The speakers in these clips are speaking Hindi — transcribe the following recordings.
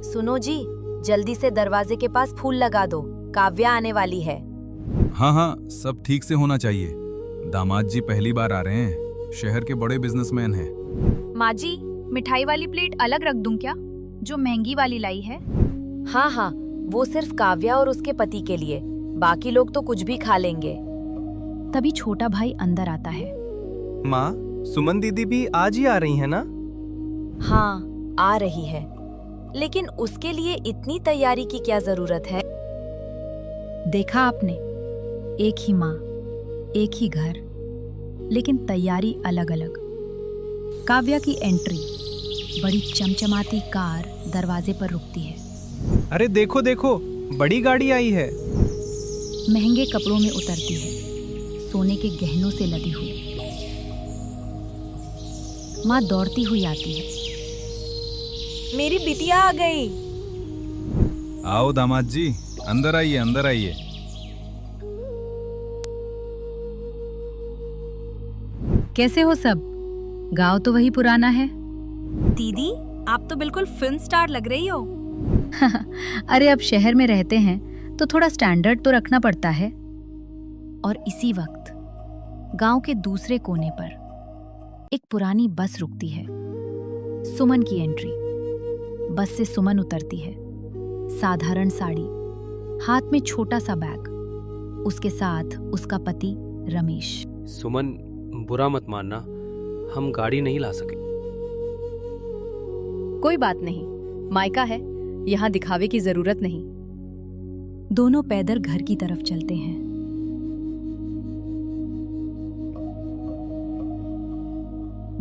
सुनो जी, जल्दी से दरवाजे के पास फूल लगा दो, काव्या आने वाली है। हाँ हाँ, सब ठीक से होना चाहिए। दामाद जी पहली बार आ रहे हैं, शहर के बड़े बिजनेसमैन हैं। माँ जी, मिठाई वाली प्लेट अलग रख दूं क्या, जो महंगी वाली लाई है? हाँ हाँ, वो सिर्फ काव्या और उसके पति के लिए, बाकी लोग तो कुछ भी खा लेंगे। तभी छोटा भाई अंदर आता है। माँ, सुमन दीदी भी आज ही आ रही है ना? हाँ, आ रही है, लेकिन उसके लिए इतनी तैयारी की क्या जरूरत है? देखा आपने, एक ही माँ, एक ही घर, लेकिन तैयारी अलग अलग। काव्या की एंट्री, बड़ी चमचमाती कार दरवाजे पर रुकती है। अरे देखो देखो, बड़ी गाड़ी आई है। महंगे कपड़ों में उतरती है, सोने के गहनों से लदी हुई। माँ दौड़ती हुई आती है। मेरी बिटिया आ गई। आओ दामाद जी, अंदर आइए, अंदर आइए। कैसे हो सब? गांव तो वही पुराना है। दीदी, आप तो बिल्कुल फिल्म स्टार लग रही हो। अरे अब शहर में रहते हैं तो थोड़ा स्टैंडर्ड तो रखना पड़ता है। और इसी वक्त गांव के दूसरे कोने पर एक पुरानी बस रुकती है। सुमन की एंट्री। बस से सुमन उतरती है, साधारण साड़ी, हाथ में छोटा सा बैग, उसके साथ उसका पति रमेश। सुमन, बुरा मत मानना, हम गाड़ी नहीं ला सके। कोई बात नहीं, मायका है, यहाँ दिखावे की जरूरत नहीं। दोनों पैदल घर की तरफ चलते हैं।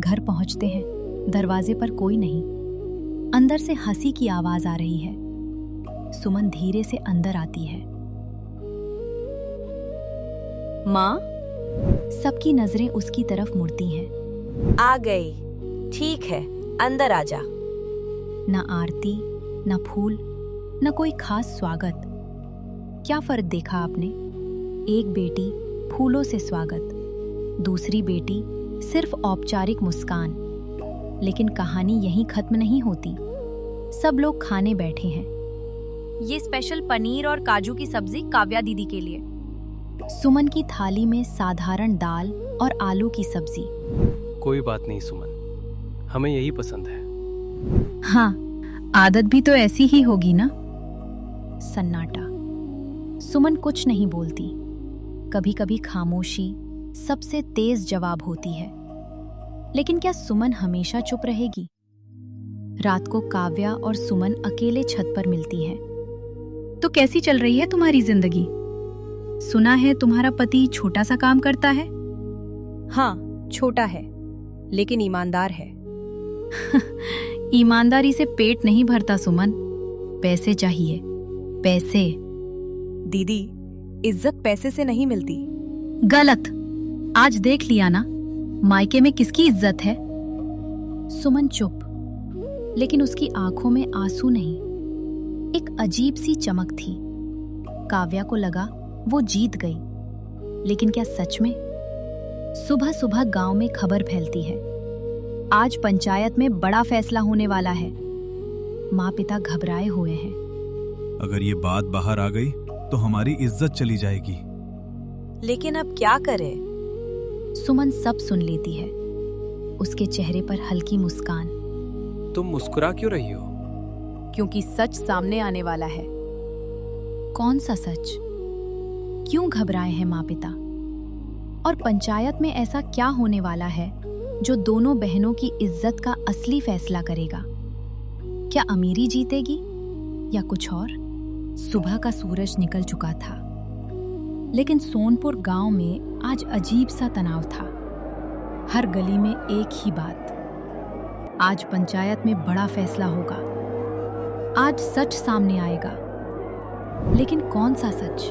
घर पहुंचते हैं, दरवाजे पर कोई नहीं। अंदर से हंसी की आवाज आ रही है। सुमन धीरे से अंदर आती है। माँ, सबकी नजरें उसकी तरफ मुड़ती हैं। आ गई, ठीक है, अंदर आ जा। न आरती, न फूल, न कोई खास स्वागत। क्या फर्क देखा आपने? एक बेटी फूलों से स्वागत, दूसरी बेटी सिर्फ औपचारिक मुस्कान। लेकिन कहानी यहीं खत्म नहीं होती। सब लोग खाने बैठे हैं। ये स्पेशल पनीर और काजू की सब्जी काव्या दीदी के लिए। सुमन की थाली में साधारण दाल और आलू की सब्जी। कोई बात नहीं सुमन, हमें यही पसंद है। हाँ, आदत भी तो ऐसी ही होगी ना। सन्नाटा। सुमन कुछ नहीं बोलती। कभी कभी खामोशी सबसे तेज जवाब होती है। लेकिन क्या सुमन हमेशा चुप रहेगी? रात को काव्या और सुमन अकेले छत पर मिलती हैं। तो कैसी चल रही है तुम्हारी जिंदगी? सुना है तुम्हारा पति छोटा सा काम करता है। हाँ, छोटा है, लेकिन ईमानदार है। ईमानदारी से पेट नहीं भरता सुमन, पैसे चाहिए, पैसे। दीदी, इज्जत पैसे से नहीं मिलती। गलत। आज देख लिया ना, मायके में किसकी इज्जत है। सुमन चुप, लेकिन उसकी आंखों में आंसू नहीं, एक अजीब सी चमक थी। काव्या को लगा वो जीत गई, लेकिन क्या सच में? सुबह सुबह गांव में खबर फैलती है, आज पंचायत में बड़ा फैसला होने वाला है। माँ पिता घबराए हुए हैं। अगर ये बात बाहर आ गई तो हमारी इज्जत चली जाएगी। लेकिन अब क्या करें? सुमन सब सुन लेती है, उसके चेहरे पर हल्की मुस्कान। तुम मुस्कुरा क्यों रही हो? क्योंकि सच सामने आने वाला है। कौन सा सच? क्यों घबराए हैं माँ पिता? और पंचायत में ऐसा क्या होने वाला है जो दोनों बहनों की इज्जत का असली फैसला करेगा? क्या अमीरी जीतेगी या कुछ और? सुबह का सूरज निकल चुका था, लेकिन सोनपुर गांव में आज अजीब सा तनाव था। हर गली में एक ही बात, आज पंचायत में बड़ा फैसला होगा, आज सच सामने आएगा। लेकिन कौन सा सच?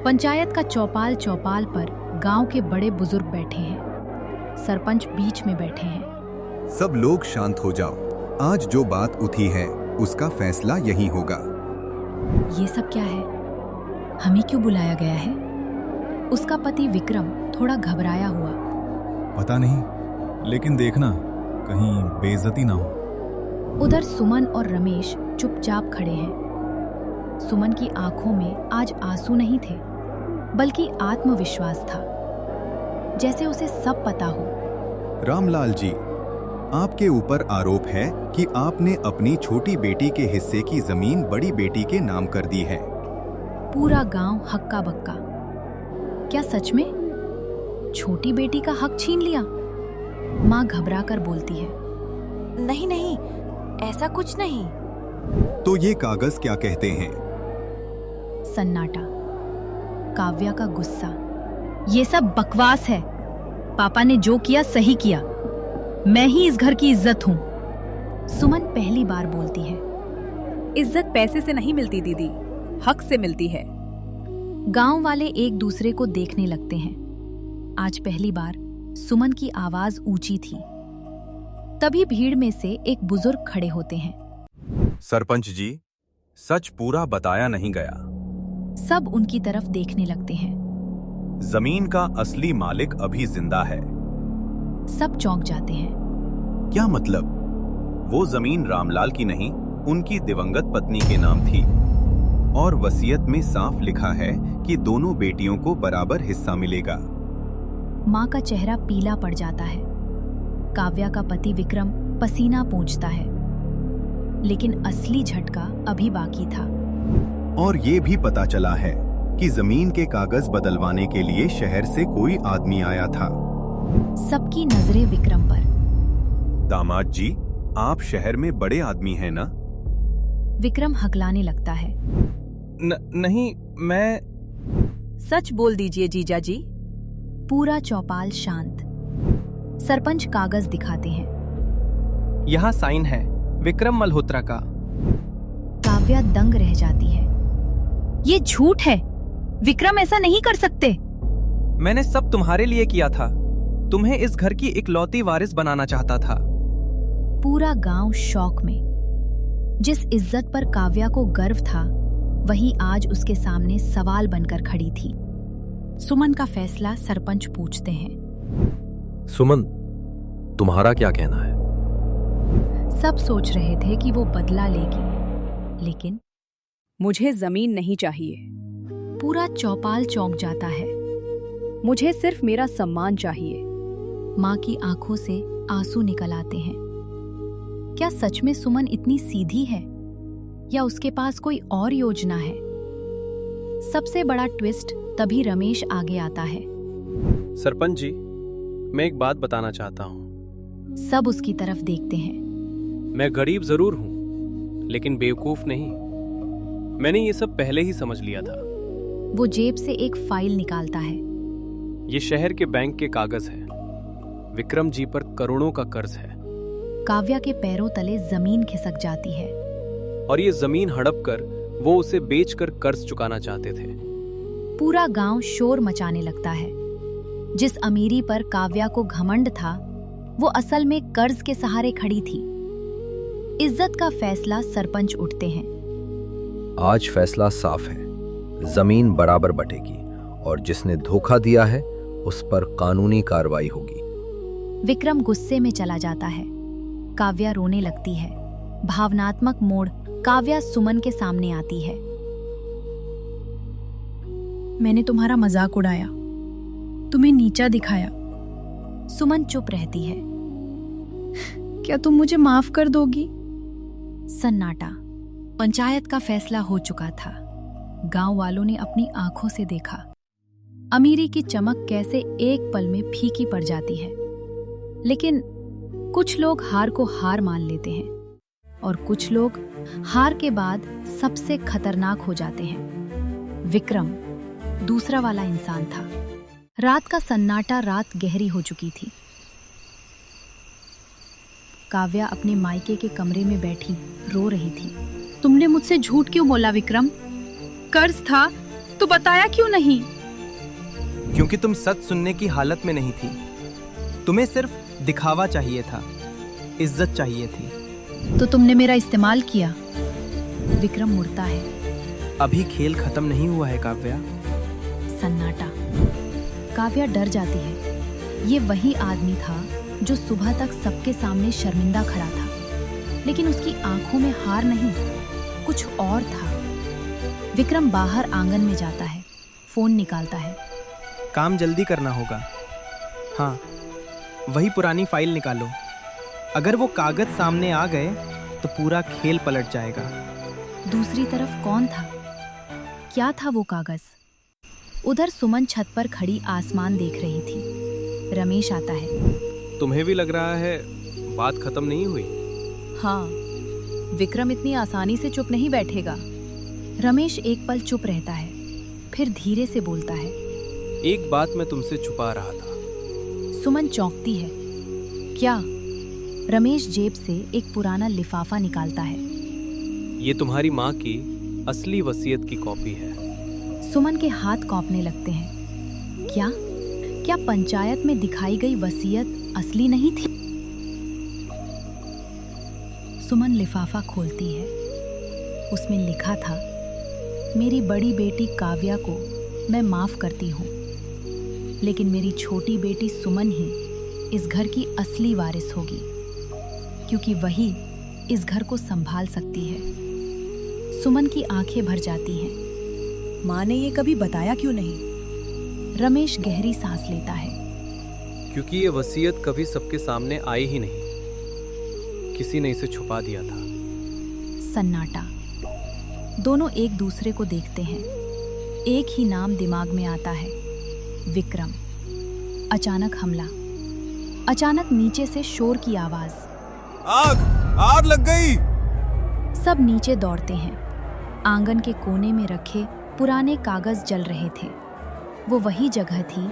पंचायत का चौपाल पर गांव के बड़े बुजुर्ग बैठे हैं, सरपंच बीच में बैठे हैं। सब लोग शांत हो जाओ, आज जो बात उठी है उसका फैसला यही होगा। ये सब क्या है? हमें क्यों बुलाया गया है? उसका पति विक्रम थोड़ा घबराया हुआ। पता नहीं, लेकिन देखना कहीं बेइज्जती ना हो। उधर सुमन और रमेश चुपचाप खड़े हैं। सुमन की आंखों में आज आंसू नहीं थे, बल्कि आत्मविश्वास था, जैसे उसे सब पता हो। रामलाल जी, आपके ऊपर आरोप है कि आपने अपनी छोटी बेटी के हिस्से की जमीन बड़ी बेटी के नाम कर दी है। पूरा गांव हक्का बक्का। क्या सच में? छोटी बेटी का हक छीन लिया? माँ घबरा कर बोलती है। नहीं नहीं, ऐसा कुछ नहीं। तो ये कागज क्या कहते हैं? सन्नाटा। काव्या का गुस्सा। ये सब बकवास है। पापा ने जो किया सही किया। मैं ही इस घर की इज्जत हूं। सुमन पहली बार बोलती है। इज्जत पैसे से नहीं मिलती दीदी, हक से मिलती है। गांव वाले एक दूसरे को देखने लगते हैं। आज पहली बार सुमन की आवाज ऊंची थी। तभी भीड़ में से एक बुजुर्ग खड़े होते हैं। सरपंच जी, सच पूरा बताया नहीं गया। सब उनकी तरफ देखने लगते हैं। जमीन का असली मालिक अभी जिंदा है। सब चौंक जाते हैं। क्या मतलब? वो जमीन रामलाल की नहीं, उनकी दिवंगत पत्नी के नाम थी, और वसीयत में साफ लिखा है कि दोनों बेटियों को बराबर हिस्सा मिलेगा। माँ का चेहरा पीला पड़ जाता है। काव्या का पति विक्रम पसीना पोंछता है, लेकिन असली झटका अभी बाकी था। और ये भी पता चला है कि जमीन के कागज बदलवाने के लिए शहर से कोई आदमी आया था। सबकी नजरें विक्रम पर। दामाद जी, आप शहर में बड़े आदमी हैं ना? विक्रम हकलाने लगता है। नहीं, मैं सच बोल दीजिए जीजा जी। पूरा चौपाल शांत। सरपंच कागज दिखाते हैं। यहाँ साइन है विक्रम मल्होत्रा का। काव्या दंग रह जाती है। ये झूठ है। विक्रम ऐसा नहीं कर सकते। मैंने सब तुम्हारे लिए किया था। तुम्हें इस घर की इकलौती वारिस बनाना चाहता था। पूरा गांव शौक में। जिस इज्जत पर काव्या को गर्व था, वही आज उसके सामने सवाल बनकर खड़ी थी। सुमन का फैसला सरपंच पूछते हैं। सुमन, तुम्हारा क्या कहना है? सब सोच रहे थे कि वो बदला लेगी, लेकिन मुझे जमीन नहीं चाहिए। पूरा चौपाल चौंक जाता है। मुझे सिर्फ मेरा सम्मान चाहिए। माँ की आंखों से आंसू निकल आते हैं। क्या सच में सुमन इतनी सीधी है, या उसके पास कोई और योजना है? सबसे बड़ा ट्विस्ट तभी रमेश आगे आता है। सरपंच जी, मैं एक बात बताना चाहता हूँ। सब उसकी तरफ देखते हैं। मैं गरीब जरूर हूँ, लेकिन बेवकूफ नहीं। मैंने ये सब पहले ही समझ लिया था। वो जेब से एक फाइल निकालता है। ये शहर के बैंक के कागज है। विक्रम जी पर करोड़ों का कर्ज है। काव्या के पैरों तले जमीन खिसक जाती है। और ये जमीन हड़प कर वो उसे बेचकर कर्ज चुकाना चाहते थे। पूरा गांव शोर मचाने लगता है। जिस अमीरी पर काव्या को घमंड था, वो असल में कर्ज के सहारे खड़ी थी। इज्जत का फैसला सरपंच उठते हैं। आज फैसला साफ है। जमीन बराबर बटेगी, और जिसने धोखा दिया है उस पर कानूनी कार्रवाई होगी। विक्रम गुस्से में चला जाता है। काव्या रोने लगती है। भावनात्मक मोड़। काव्या सुमन के सामने आती है। मैंने तुम्हारा मजाक उड़ाया, तुम्हें नीचा दिखाया। सुमन चुप रहती है। क्या तुम मुझे माफ कर दोगी? सन्नाटा। पंचायत का फैसला हो चुका था। गांव वालों ने अपनी आंखों से देखा। अमीरी की चमक कैसे एक पल में फीकी पड़ जाती है। लेकिन कुछ लोग हार को हार मान लेते हैं, और कुछ लोग हार के बाद सबसे खतरनाक हो जाते हैं। विक्रम दूसरा वाला इंसान था। रात का सन्नाटा, रात गहरी हो चुकी थी। काव्या अपने मायके के कमरे में बैठी रो रही थी। तुमने मुझसे झूठ क्यों बोला विक्रम? कर्ज था तो बताया क्यों नहीं? क्योंकि तुम सच सुनने की हालत में नहीं थी। तुम्हें सिर्फ दिखावा चाहिए था, इज्जत चाहिए थी। तो तुमने मेरा इस्तेमाल किया। विक्रम मुड़ता है। अभी खेल खत्म नहीं हुआ है काव्या। सन्नाटा। काव्या डर जाती है। ये वही आदमी था जो सुबह तक सबके सामने शर्मिंदा खड़ा था, लेकिन उसकी आंखों में हार नहीं, कुछ और था। विक्रम बाहर आंगन में जाता है, फोन निकालता है। काम जल्दी करना होगा। हाँ, वही पुरानी फाइल निकालो। अगर वो कागज सामने आ गए तो पूरा खेल पलट जाएगा। दूसरी तरफ कौन था? क्या था वो कागज? उधर सुमन छत पर खड़ी आसमान देख रही थी। रमेश आता है। तुम्हें भी लग रहा है बात खत्म नहीं हुई? हाँ, विक्रम इतनी आसानी से चुप नहीं बैठेगा। रमेश एक पल चुप रहता है, फिर धीरे से बोलता है। एक बात मैं तुमसे छुपा रहा था। सुमन चौंकती है। क्या? रमेश जेब से एक पुराना लिफाफा निकालता है। ये तुम्हारी माँ की असली वसीयत की कॉपी है। सुमन के हाथ कांपने लगते हैं। क्या? क्या पंचायत में दिखाई गई वसीयत असली नहीं थी? सुमन लिफाफा खोलती है। उसमें लिखा था, मेरी बड़ी बेटी काव्या को मैं माफ करती हूँ, लेकिन मेरी छोटी बेटी सुमन ही इस घर की असली वारिस होगी, क्योंकि वही इस घर को संभाल सकती है। सुमन की आंखें भर जाती हैं। माँ ने ये कभी बताया क्यों नहीं? रमेश गहरी सांस लेता है। क्योंकि ये वसीयत कभी सबके सामने आई ही नहीं, किसी ने इसे छुपा दिया था। सन्नाटा। दोनों एक दूसरे को देखते हैं। एक ही नाम दिमाग में आता है, विक्रम। अचानक हमला। अचानक नीचे से शोर की आवाज। आग! आग लग गई! सब नीचे दौड़ते हैं। आंगन के कोने में रखे पुराने कागज जल रहे थे। वो वही जगह थी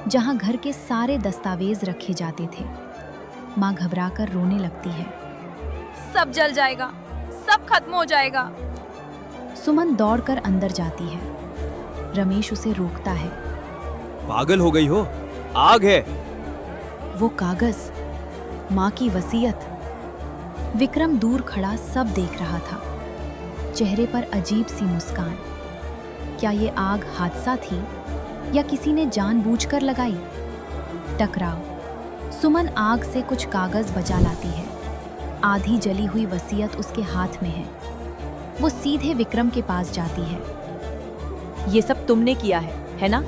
जहां घर के सारे दस्तावेज रखे जाते थे। माँ घबराकर रोने लगती है। सब जल जाएगा, सब खत्म हो जाएगा। सुमन दौड़कर अंदर जाती है। रमेश उसे रोकता है। पागल हो गई हो? आग है। वो कागज, माँ की वसीयत। विक्रम दूर खड़ा सब देख रहा था, चेहरे पर अजीब सी मुस्कान। क्या ये आग हादसा थी या किसी ने जानबूझकर लगाई? टकराव। सुमन आग से कुछ कागज बचा लाती है। आधी जली हुई वसीयत उसके हाथ में है। वो सीधे विक्रम के पास जाती है। ये सब तुमने किया है ना?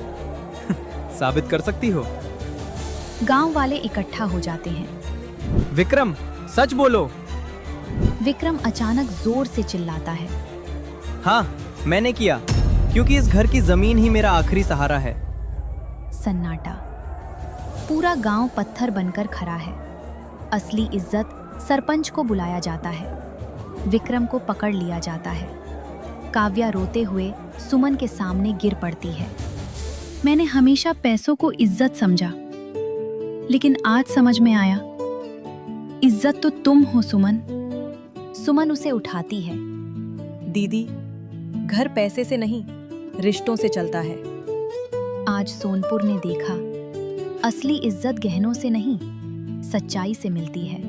साबित कर सकती हो? गांव वाले इकट्ठा हो जाते हैं। विक्रम, सच बोलो। विक्रम अचानक जोर से चिल्लाता है। हाँ, मैंने किया, क्योंकि इस घर की जमीन ही मेरा आखिरी सहारा है। सन्नाटा। पूरा गांव पत्थर बनकर खड़ा है। असली इज्जत सरपंच को बुलाया जाता है। विक्रम को पकड़ लिया जाता है। काव्या रोते हुए सुमन के सामने गिर पड़ती है। मैंने हमेशा पैसों को इज्जत समझा, लेकिन आज समझ में आया, इज्जत तो तुम हो सुमन। सुमन उसे उठाती है। दीदी, घर पैसे से नहीं, रिश्तों से चलता है। आज सोनपुर ने देखा, असली इज्जत गहनों से नहीं, सच्चाई से मिलती है।